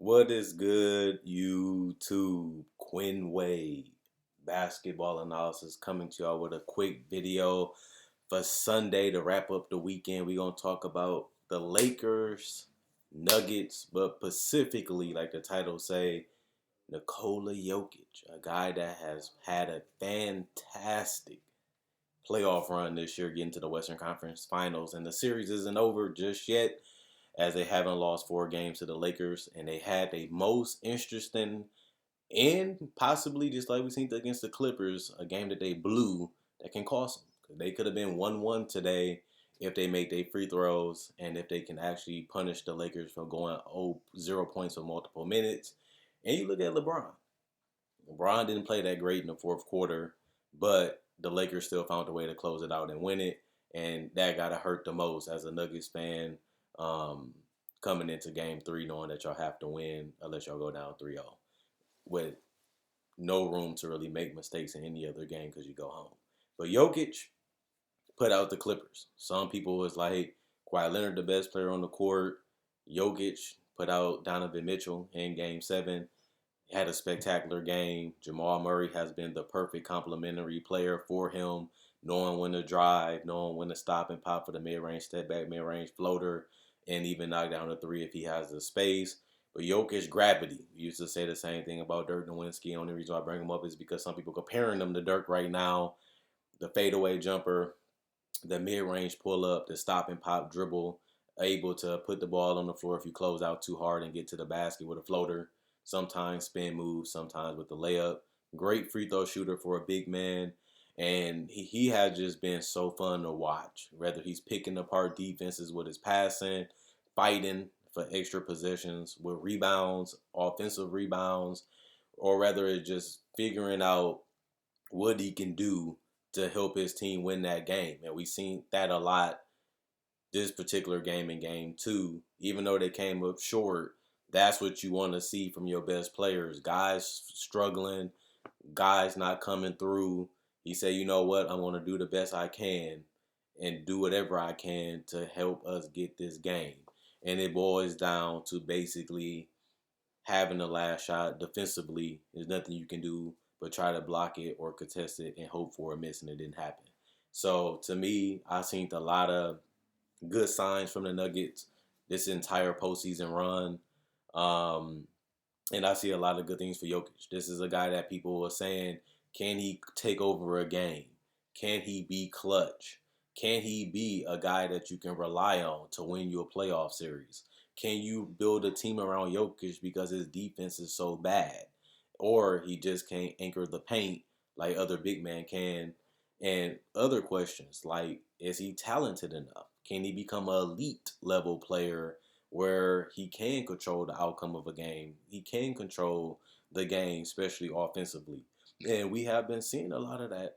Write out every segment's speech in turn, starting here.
What is good, YouTube? Quinn Wade, basketball analysis coming to y'all with a quick video for Sunday to wrap up the weekend. We're going to talk about the Lakers, Nuggets, but specifically, like the title say, Nikola Jokic, a guy that has had a fantastic playoff run this year, getting to the Western Conference Finals. And the series isn't over just yet, as they haven't lost 4 games to the Lakers, and they had the most interesting and possibly just like we seen against the Clippers, a game that they blew that can cost them. They could have been 1-1 today if they make their free throws and if they can actually punish the Lakers for going 0 points for multiple minutes. And you look at LeBron. LeBron didn't play that great in the fourth quarter, but the Lakers still found a way to close it out and win it. And that got to hurt the most as a Nuggets fan, um, coming into game 3 knowing that y'all have to win unless y'all go down 3-0 with no room to really make mistakes in any other game because you go home. But Jokic put out the Clippers. Some people was like, Kawhi Leonard, the best player on the court. Jokic put out Donovan Mitchell in game 7. Had a spectacular game. Jamal Murray has been the perfect complementary player for him, knowing when to drive, knowing when to stop and pop for the mid-range step back, mid-range floater, and even knock down a 3 if he has the space. But Jokic gravity. We used to say the same thing about Dirk Nowitzki. The only reason I bring him up is because some people comparing him to Dirk right now. The fadeaway jumper, the mid-range pull-up, the stop and pop dribble, able to put the ball on the floor if you close out too hard and get to the basket with a floater. Sometimes spin moves, sometimes with the layup. Great free throw shooter for a big man. And he has just been so fun to watch. Whether he's picking apart defenses with his passing, fighting for extra possessions with rebounds, offensive rebounds, or whether it's just figuring out what he can do to help his team win that game. And we've seen that a lot this particular game in game 2. Even though they came up short, that's what you want to see from your best players. Guys struggling, guys not coming through. He said, you know what, I'm going to do the best I can and do whatever I can to help us get this game. And it boils down to basically having the last shot defensively. There's nothing you can do but try to block it or contest it and hope for a miss, and it didn't happen. So to me, I seen a lot of good signs from the Nuggets this entire postseason run. Um, and I see a lot of good things for Jokic. This is a guy that people were saying, can he take over a game? Can he be clutch? Can he be a guy that you can rely on to win you a playoff series? Can you build a team around Jokic because his defense is so bad? Or he just can't anchor the paint like other big men can? And other questions like, is he talented enough? Can he become an elite level player where he can control the outcome of a game? He can control the game, especially offensively. And we have been seeing a lot of that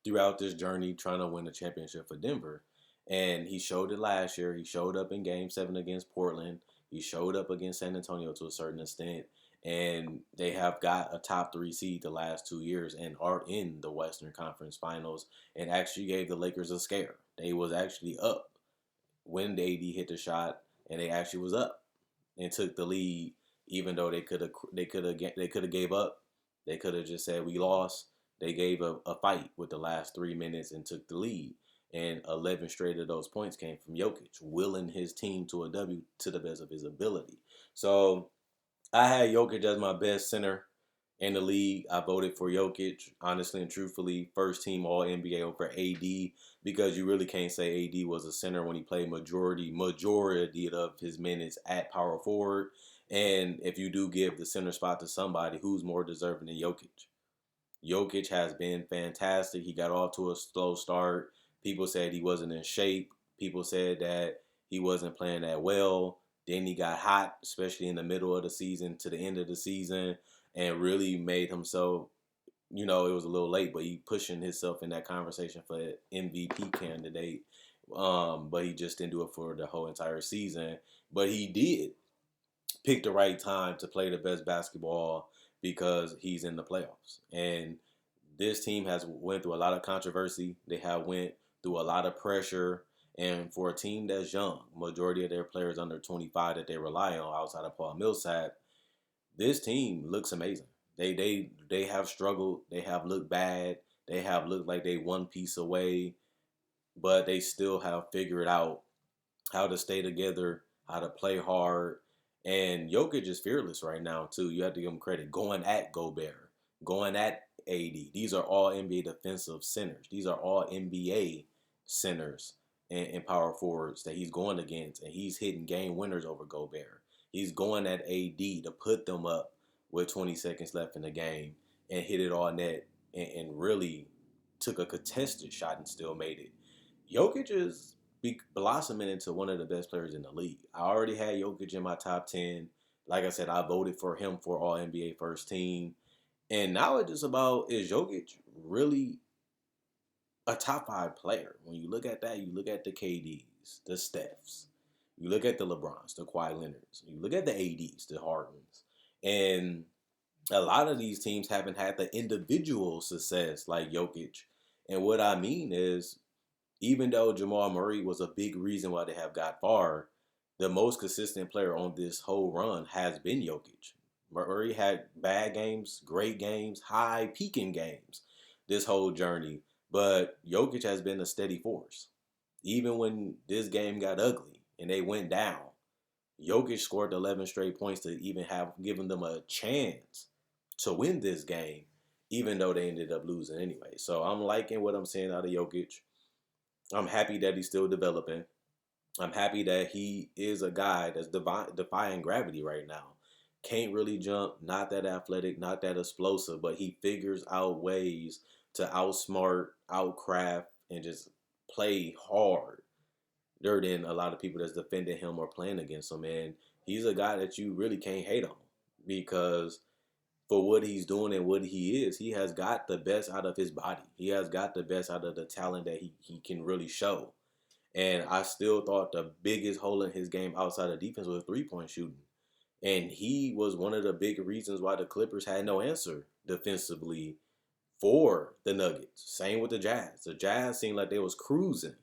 throughout this journey trying to win a championship for Denver. And he showed it last year. He showed up in game 7 against Portland. He showed up against San Antonio to a certain extent. And they have got a top 3 seed the last 2 years and are in the Western Conference Finals and actually gave the Lakers a scare. They was actually up when the AD hit the shot, and they actually was up and took the lead, even though they could have gave up. They could have just said we lost. They gave a fight with the last 3 minutes and took the lead. And 11 straight of those points came from Jokic, willing his team to a W to the best of his ability. So I had Jokic as my best center in the league. I voted for Jokic, honestly and truthfully, first team All NBA over AD, because you really can't say AD was a center when he played majority of his minutes at power forward. And if you do give the center spot to somebody, who's more deserving than Jokic? Jokic has been fantastic. He got off to a slow start. People said he wasn't in shape. People said that he wasn't playing that well. Then he got hot, especially in the middle of the season to the end of the season, and really made himself, it was a little late, but he pushing himself in that conversation for MVP candidate. But he just didn't do it for the whole entire season. But he did pick the right time to play the best basketball because he's in the playoffs. And this team has went through a lot of controversy. They have went through a lot of pressure. And for a team that's young, majority of their players under 25 that they rely on outside of Paul Millsap, this team looks amazing. They have struggled. They have looked bad. They have looked like they one piece away, but they still have figured out how to stay together, how to play hard. And Jokic is fearless right now too. You have to give him credit. Going at Gobert, going at AD. These are all NBA defensive centers. These are all NBA centers and power forwards that he's going against, and he's hitting game winners over Gobert. He's going at AD to put them up with 20 seconds left in the game and hit it all net and really took a contested shot and still made it. Jokic is blossoming into one of the best players in the league. I already had Jokic in my top 10. Like I said, I voted for him for All NBA first team. And now it's just about, is Jokic really a top 5 player? When you look at that, you look at the KDs, the Stephs, you look at the LeBrons, the Kawhi Leonards, you look at the ADs, the Hardens. And a lot of these teams haven't had the individual success like Jokic. And what I mean is, even though Jamal Murray was a big reason why they have got far, the most consistent player on this whole run has been Jokic. Murray had bad games, great games, high peaking games this whole journey, but Jokic has been a steady force. Even when this game got ugly and they went down, Jokic scored 11 straight points to even have given them a chance to win this game, even though they ended up losing anyway. So I'm liking what I'm seeing out of Jokic. I'm happy that he's still developing. I'm happy that he is a guy that's defying gravity right now. Can't really jump, not that athletic, not that explosive, but he figures out ways to outsmart, outcraft, and just play hard than a lot of people that's defending him or playing against him. And he's a guy that you really can't hate on because for what he's doing and what he is, he has got the best out of his body. He has got the best out of the talent that he can really show. And I still thought the biggest hole in his game outside of defense was 3-point shooting. And he was one of the big reasons why the Clippers had no answer defensively for the Nuggets. Same with the Jazz. The Jazz seemed like they was cruising.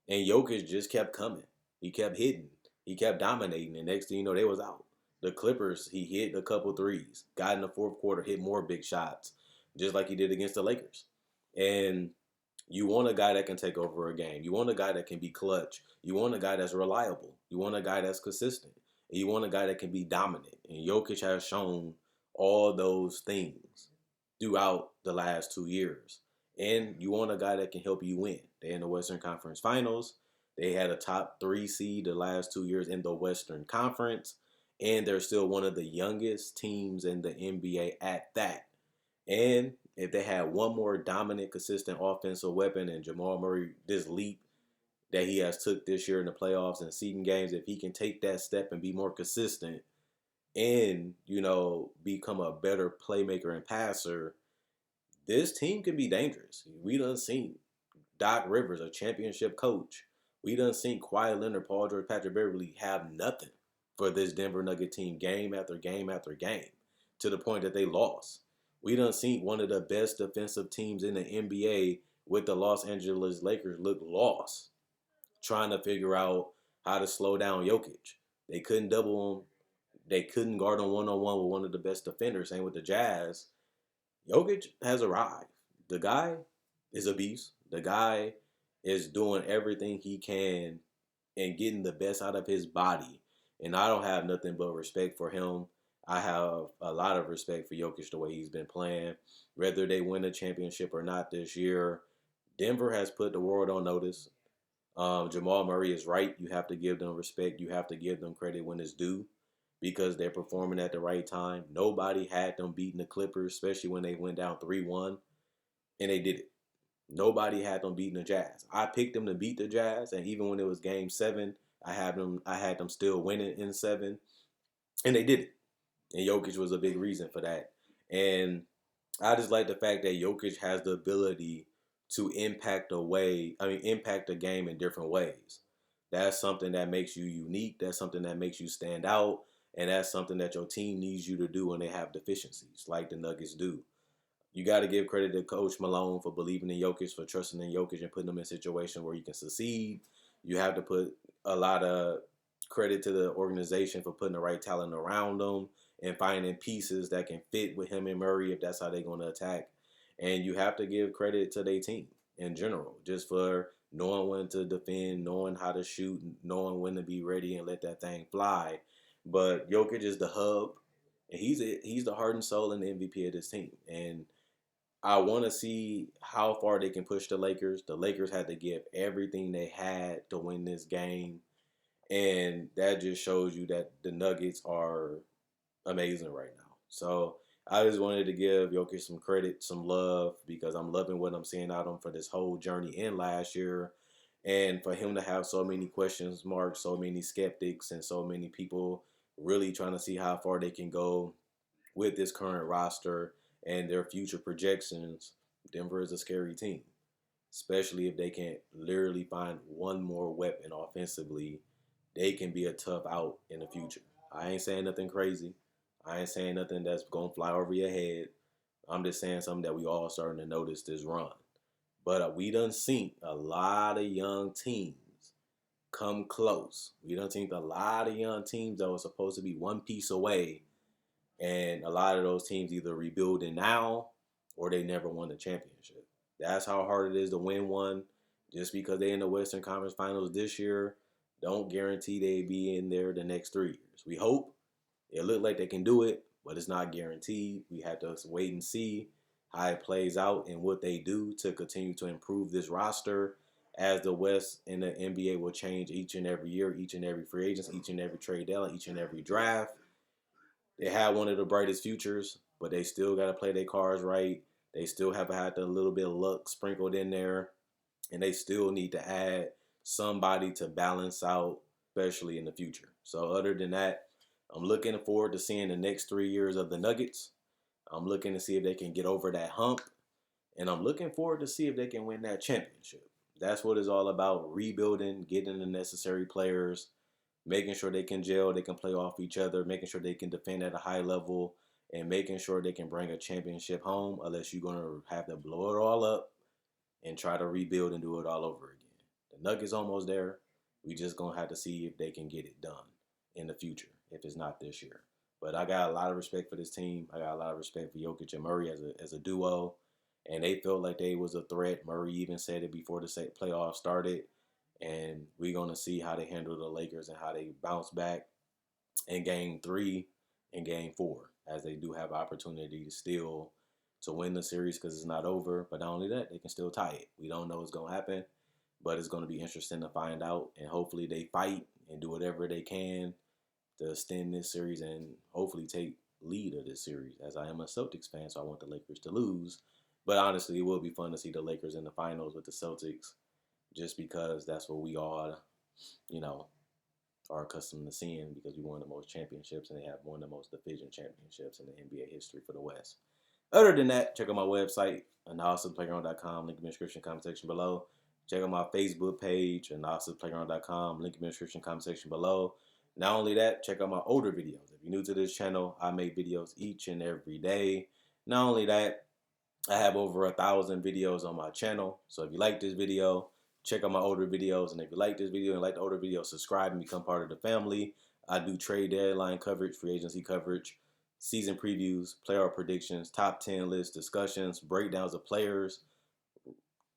And Jokic just kept coming. He kept hitting. He kept dominating. And next thing you know, they was out. The Clippers, he hit a couple threes. Got in the fourth quarter, hit more big shots. Just like he did against the Lakers. And you want a guy that can take over a game. You want a guy that can be clutch. You want a guy that's reliable. You want a guy that's consistent. And you want a guy that can be dominant. And Jokic has shown all those things throughout the last 2 years. And you want a guy that can help you win. They're in the Western Conference Finals. They had a top 3 seed the last 2 years in the Western Conference. And they're still one of the youngest teams in the NBA at that. And if they had one more dominant, consistent offensive weapon and Jamal Murray, this leap that he has took this year in the playoffs and seeding games, if he can take that step and be more consistent and, become a better playmaker and passer, this team can be dangerous. We done seen Doc Rivers, a championship coach. We done seen Kawhi Leonard, Paul George, Patrick Beverly have nothing for this Denver Nugget team game after game after game to the point that they lost. We done seen one of the best defensive teams in the NBA with the Los Angeles Lakers look lost, trying to figure out how to slow down Jokic. They couldn't double him. They couldn't guard him one-on-one with one of the best defenders. Same with the Jazz. Jokic has arrived. The guy is a beast. The guy is doing everything he can and getting the best out of his body. And I don't have nothing but respect for him. I have a lot of respect for Jokic the way he's been playing. Whether they win a championship or not this year, Denver has put the world on notice. Jamal Murray is right. You have to give them respect. You have to give them credit when it's due because they're performing at the right time. Nobody had them beating the Clippers, especially when they went down 3-1, and they did it. Nobody had them beating the Jazz. I picked them to beat the Jazz, and even when it was Game 7, I had them still winning in 7, and they did it. And Jokic was a big reason for that. And I just like the fact that Jokic has the ability to impact the game in different ways. That's something that makes you unique. That's something that makes you stand out. And that's something that your team needs you to do when they have deficiencies, like the Nuggets do. You got to give credit to Coach Malone for believing in Jokic, for trusting in Jokic and putting him in a situation where he can succeed. You have to put a lot of credit to the organization for putting the right talent around them and finding pieces that can fit with him and Murray if that's how they're going to attack. And you have to give credit to their team in general, just for knowing when to defend, knowing how to shoot, knowing when to be ready and let that thing fly. But Jokic is the hub, and he's the heart and soul and the MVP of this team. And I want to see how far they can push the Lakers. The Lakers had to give everything they had to win this game, and that just shows you that the Nuggets are amazing right now. So I just wanted to give Jokic some credit, some love, because I'm loving what I'm seeing out of him for this whole journey in last year. And for him to have so many questions marks, so many skeptics, and so many people really trying to see how far they can go with this current roster and their future projections, Denver is a scary team, especially if they can literally find one more weapon offensively. They can be a tough out in the future. I ain't saying nothing crazy. I ain't saying nothing that's going to fly over your head. I'm just saying something that we all starting to notice this run. But we done seen a lot of young teams come close. We done seen a lot of young teams that were supposed to be one piece away, and a lot of those teams either rebuilding now or they never won the championship. That's how hard it is to win one. Just because they in the Western Conference Finals this year, don't guarantee they be in there the next 3 years. We hope. It look like they can do it, but it's not guaranteed. We have to wait and see how it plays out and what they do to continue to improve this roster, as the West and the NBA will change each and every year, each and every free agent, each and every trade deadline, each and every draft. They had one of the brightest futures, but they still got to play their cards right. They still have had a little bit of luck sprinkled in there, and they still need to add somebody to balance out, especially in the future. So other than that, I'm looking forward to seeing the next 3 years of the Nuggets. I'm looking to see if they can get over that hump, and I'm looking forward to see if they can win that championship. That's what it's all about: rebuilding, getting the necessary players, making sure they can gel, they can play off each other, making sure they can defend at a high level, and making sure they can bring a championship home, unless you're going to have to blow it all up and try to rebuild and do it all over again. The Nuggets almost there. We just going to have to see if they can get it done in the future, if it's not this year. But I got a lot of respect for this team. I got a lot of respect for Jokic and Murray as a duo. And they felt like they was a threat. Murray even said it before the playoffs started. And we're going to see how they handle the Lakers and how they bounce back in game 3 and game 4, as they do have opportunity to still to win the series, because it's not over. But not only that, they can still tie it. We don't know what's going to happen, but it's going to be interesting to find out. And hopefully they fight and do whatever they can to extend this series and hopefully take lead of this series, as I am a Celtics fan, so I want the Lakers to lose. But honestly, it will be fun to see the Lakers in the finals with the Celtics, just because that's what we all, you know, are accustomed to seeing, because we won the most championships and they have one of the most division championships in the NBA history for the West. Other than that, check out my website, analysisplayground.com, link in the description, comment section below. Check out my Facebook page, analysisplayground.com, link in the description, comment section below. Not only that, check out my older videos. If you're new to this channel, I make videos each and every day. Not only that, I have over 1,000 videos on my channel. So if you like this video, check out my older videos. And if you like this video and like the older videos, subscribe and become part of the family. I do trade deadline coverage, free agency coverage, season previews, player predictions, top 10 lists, discussions, breakdowns of players,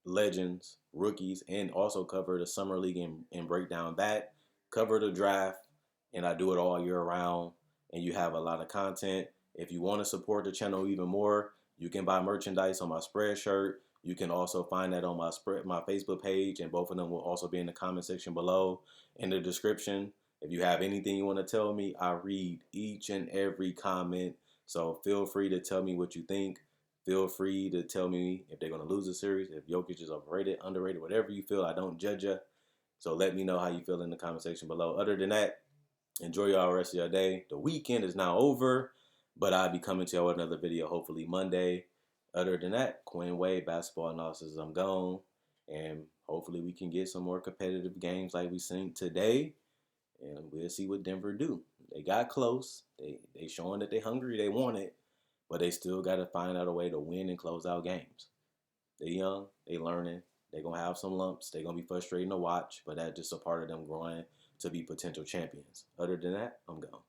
legends, rookies, and also cover the summer league and break down that. Cover the draft, and I do it all year round. And you have a lot of content. If you want to support the channel even more, you can buy merchandise on my Spreadshirt. You can also find that on my Facebook page, and both of them will also be in the comment section below in the description. If you have anything you want to tell me, I read each and every comment. So feel free to tell me what you think. Feel free to tell me if they're going to lose the series, if Jokic is overrated, underrated, whatever you feel. I don't judge you. So let me know how you feel in the comment section below. Other than that, enjoy y'all rest of your day. The weekend is now over, but I'll be coming to y'all with another video hopefully Monday. Other than that, Quinn Wade, basketball analysis, I'm gone. And hopefully we can get some more competitive games like we seen today. And we'll see what Denver do. They got close. They showing that they hungry, they want it. But they still got to find out a way to win and close out games. They young, they learning. They're gonna have some lumps. They're gonna be frustrating to watch, but that's just a part of them growing to be potential champions. Other than that, I'm gone.